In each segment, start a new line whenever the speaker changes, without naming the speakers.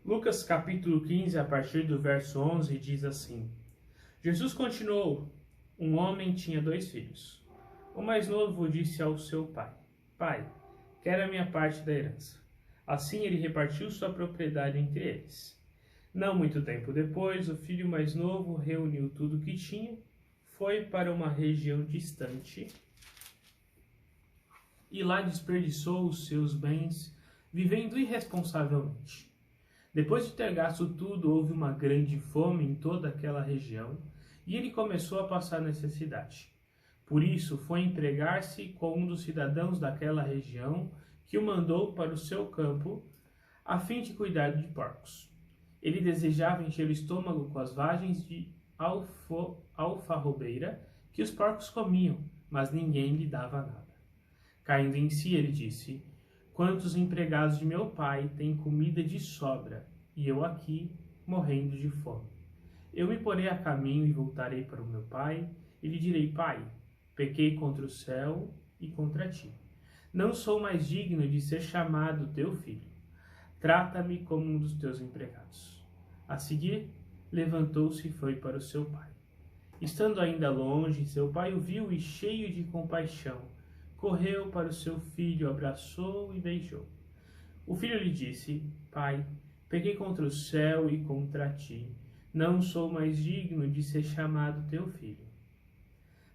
Lucas capítulo 15, a partir do verso 11, diz assim: Jesus continuou: um homem tinha 2 filhos. O mais novo disse ao seu pai: Pai, quero a minha parte da herança. Assim ele repartiu sua propriedade entre eles. Não muito tempo depois, o filho mais novo reuniu tudo o que tinha, foi para uma região distante e lá desperdiçou os seus bens, vivendo irresponsavelmente. Depois de ter gasto tudo, houve uma grande fome em toda aquela região e ele começou a passar necessidade. Por isso, foi empregar-se com um dos cidadãos daquela região, que o mandou para o seu campo, a fim de cuidar de porcos. Ele desejava encher o estômago com as vagens de alfarrobeira que os porcos comiam, mas ninguém lhe dava nada. Caindo em si, ele disse: Quantos empregados de meu pai têm comida de sobra, e eu aqui morrendo de fome? Eu me porei a caminho e voltarei para o meu pai, e lhe direi: Pai, pequei contra o céu e contra ti. Não sou mais digno de ser chamado teu filho. Trata-me como um dos teus empregados. A seguir, levantou-se e foi para o seu pai. Estando ainda longe, seu pai o viu e, cheio de compaixão, correu para o seu filho, abraçou e beijou. O filho lhe disse: Pai, pequei contra o céu e contra ti. Não sou mais digno de ser chamado teu filho.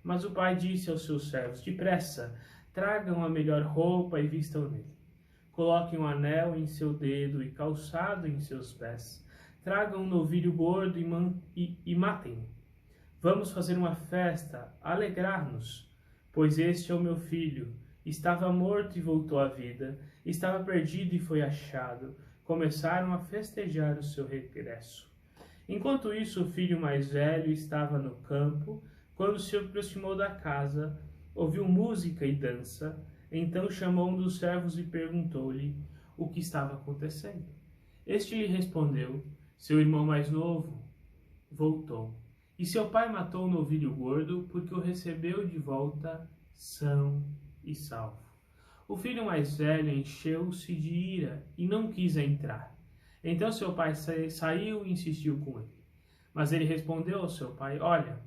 Mas o pai disse aos seus servos: Depressa, tragam a melhor roupa e vistam nele. Coloquem um anel em seu dedo e calçado em seus pés. Tragam um novilho gordo e matem-no. Vamos fazer uma festa, alegrar-nos. Pois este é o meu filho, estava morto e voltou à vida, estava perdido e foi achado. Começaram a festejar o seu regresso. Enquanto isso, o filho mais velho estava no campo. Quando se aproximou da casa, ouviu música e dança. Então chamou um dos servos e perguntou-lhe o que estava acontecendo. Este lhe respondeu: Seu irmão mais novo voltou. E seu pai matou o novilho gordo, porque o recebeu de volta são e salvo. O filho mais velho encheu-se de ira e não quis entrar. Então seu pai saiu e insistiu com ele. Mas ele respondeu ao seu pai: Olha,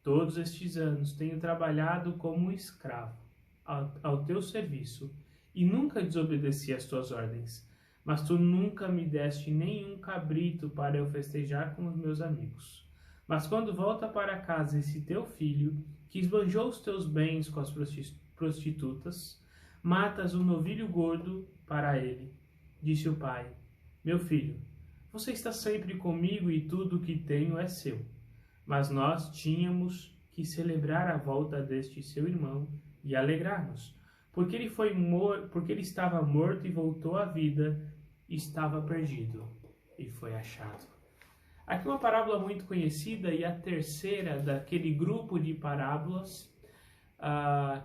todos estes anos tenho trabalhado como um escravo ao teu serviço e nunca desobedeci às tuas ordens. Mas tu nunca me deste nenhum cabrito para eu festejar com os meus amigos. Mas quando volta para casa esse teu filho, que esbanjou os teus bens com as prostitutas, matas um novilho gordo para ele. Disse o pai: Meu filho, você está sempre comigo e tudo o que tenho é seu. Mas nós tínhamos que celebrar a volta deste seu irmão e alegrar-nos, porque ele estava morto e voltou à vida, estava perdido e foi achado. Aqui uma parábola muito conhecida e a terceira daquele grupo de parábolas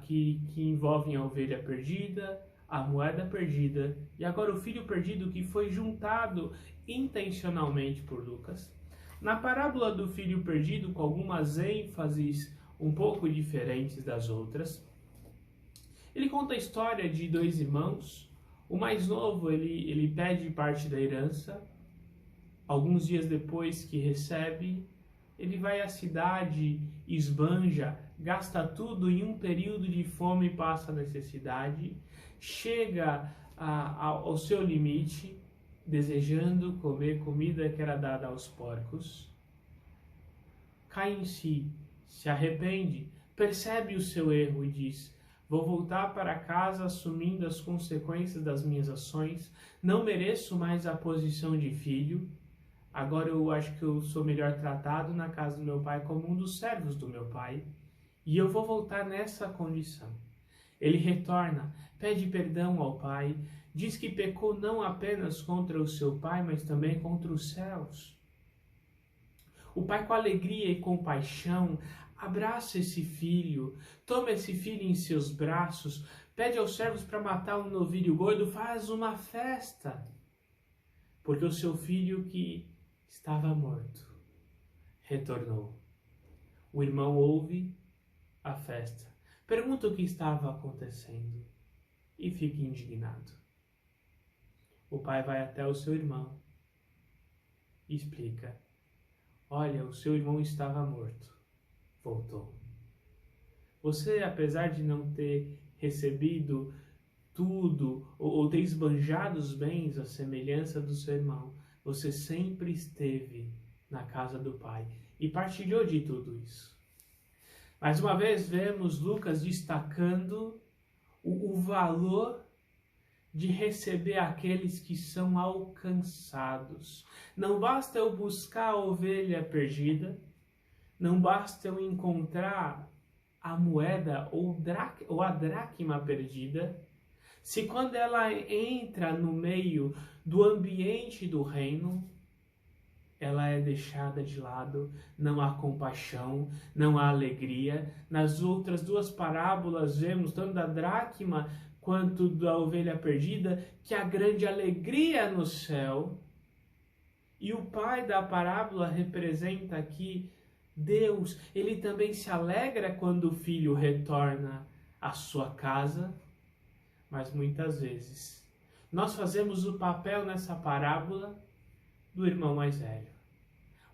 que envolvem a ovelha perdida, a moeda perdida e agora o filho perdido, que foi juntado intencionalmente por Lucas. Na parábola do filho perdido, com algumas ênfases um pouco diferentes das outras, ele conta a história de 2 irmãos. O mais novo, ele pede parte da herança. Alguns dias depois que recebe, ele vai à cidade, esbanja, gasta tudo em um período de fome, passa necessidade, chega ao seu limite, desejando comer comida que era dada aos porcos, cai em si, se arrepende, percebe o seu erro e diz: Vou voltar para casa assumindo as consequências das minhas ações, não mereço mais a posição de filho. Agora eu acho que eu sou melhor tratado na casa do meu pai como um dos servos do meu pai. E eu vou voltar nessa condição. Ele retorna, pede perdão ao pai, diz que pecou não apenas contra o seu pai, mas também contra os céus. O pai, com alegria e compaixão, abraça esse filho, toma esse filho em seus braços, pede aos servos para matar um novilho gordo, faz uma festa. Porque o seu filho, que estava morto, retornou. O irmão ouve a festa, pergunta o que estava acontecendo e fica indignado. O pai vai até o seu irmão e explica: olha, o seu irmão estava morto, voltou. Você, apesar de não ter recebido tudo ou ter esbanjado os bens à semelhança do seu irmão, você sempre esteve na casa do Pai e partilhou de tudo isso. Mais uma vez vemos Lucas destacando o valor de receber aqueles que são alcançados. Não basta eu buscar a ovelha perdida, não basta eu encontrar a moeda ou a dracma perdida, se quando ela entra no meio do ambiente do reino, ela é deixada de lado, não há compaixão, não há alegria. Nas outras duas parábolas vemos, tanto da dracma quanto da ovelha perdida, que há grande alegria no céu. E o pai da parábola representa aqui Deus. Ele também se alegra quando o filho retorna à sua casa, mas muitas vezes nós fazemos o papel nessa parábola do irmão mais velho.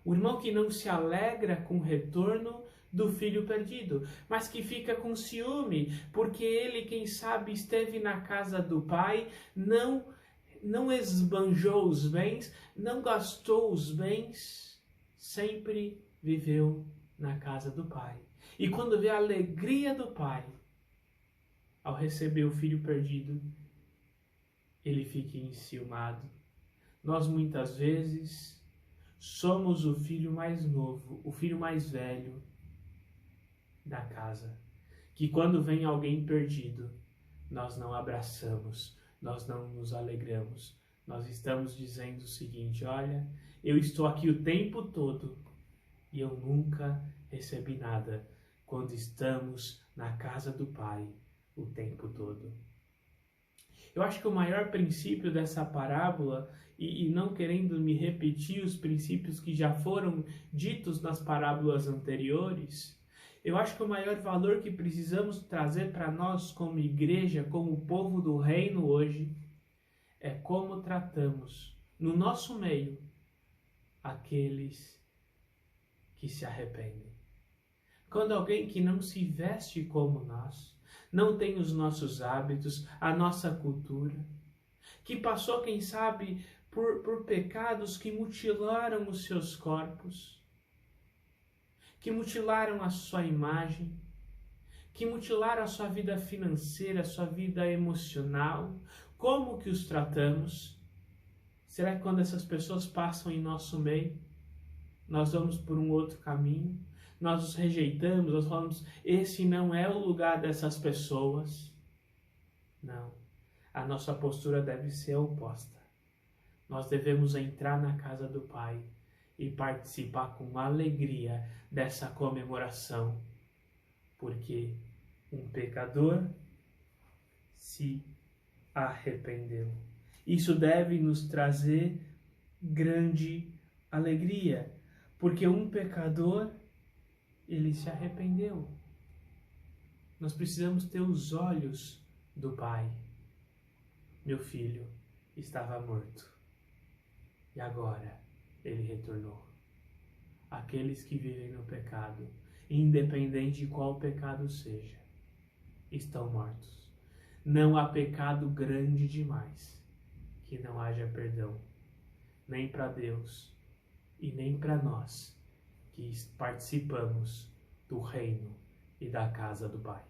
O irmão que não se alegra com o retorno do filho perdido, mas que fica com ciúme, porque ele, quem sabe, esteve na casa do pai, não esbanjou os bens, não gastou os bens, sempre viveu na casa do pai. E quando vê a alegria do pai ao receber o filho perdido, ele fica enciumado. Nós muitas vezes somos o filho mais novo, o filho mais velho da casa, que quando vem alguém perdido, nós não abraçamos, nós não nos alegramos. Nós estamos dizendo o seguinte: olha, eu estou aqui o tempo todo e eu nunca recebi nada, quando estamos na casa do Pai o tempo todo. Eu acho que o maior princípio dessa parábola, e não querendo me repetir os princípios que já foram ditos nas parábolas anteriores, eu acho que o maior valor que precisamos trazer para nós como igreja, como povo do reino hoje, é como tratamos no nosso meio aqueles que se arrependem. Quando alguém que não se veste como nós, não tem os nossos hábitos, a nossa cultura, que passou, quem sabe, por pecados que mutilaram os seus corpos, que mutilaram a sua imagem, que mutilaram a sua vida financeira, a sua vida emocional, como que os tratamos? Será que quando essas pessoas passam em nosso meio, nós vamos por um outro caminho? Nós os rejeitamos, nós falamos, esse não é o lugar dessas pessoas? Não, a nossa postura deve ser oposta. Nós devemos entrar na casa do Pai e participar com alegria dessa comemoração, porque um pecador se arrependeu. Isso deve nos trazer grande alegria, porque um pecador, ele se arrependeu. Nós precisamos ter os olhos do Pai. Meu filho estava morto e agora ele retornou. Aqueles que vivem no pecado, independente de qual pecado seja, estão mortos. Não há pecado grande demais que não haja perdão, nem para Deus e nem para nós que participamos do reino e da casa do Pai.